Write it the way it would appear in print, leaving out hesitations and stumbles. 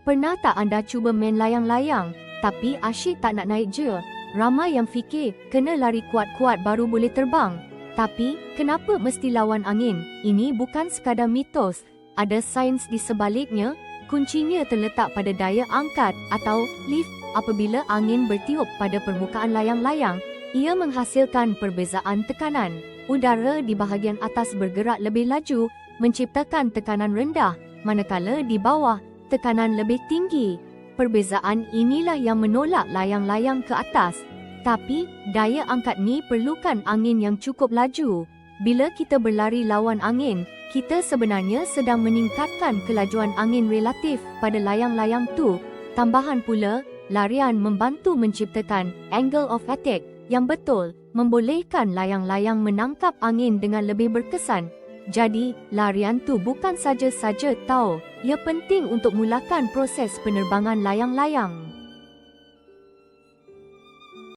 Pernah tak anda cuba main layang-layang, tapi asyik tak nak naik je? Ramai yang fikir, kena lari kuat-kuat baru boleh terbang. Tapi, kenapa mesti lawan angin? Ini bukan sekadar mitos. Ada sains di sebaliknya. Kuncinya terletak pada daya angkat atau lift. Apabila angin bertiup pada permukaan layang-layang, ia menghasilkan perbezaan tekanan. Udara di bahagian atas bergerak lebih laju, menciptakan tekanan rendah, manakala di bawah, tekanan lebih tinggi. Perbezaan inilah yang menolak layang-layang ke atas. Tapi, daya angkat ni perlukan angin yang cukup laju. Bila kita berlari lawan angin, kita sebenarnya sedang meningkatkan kelajuan angin relatif pada layang-layang tu. Tambahan pula, larian membantu menciptakan angle of attack yang betul, membolehkan layang-layang menangkap angin dengan lebih berkesan. Jadi, larian tu bukan saja-saja tau, ia penting untuk mulakan proses penerbangan layang-layang.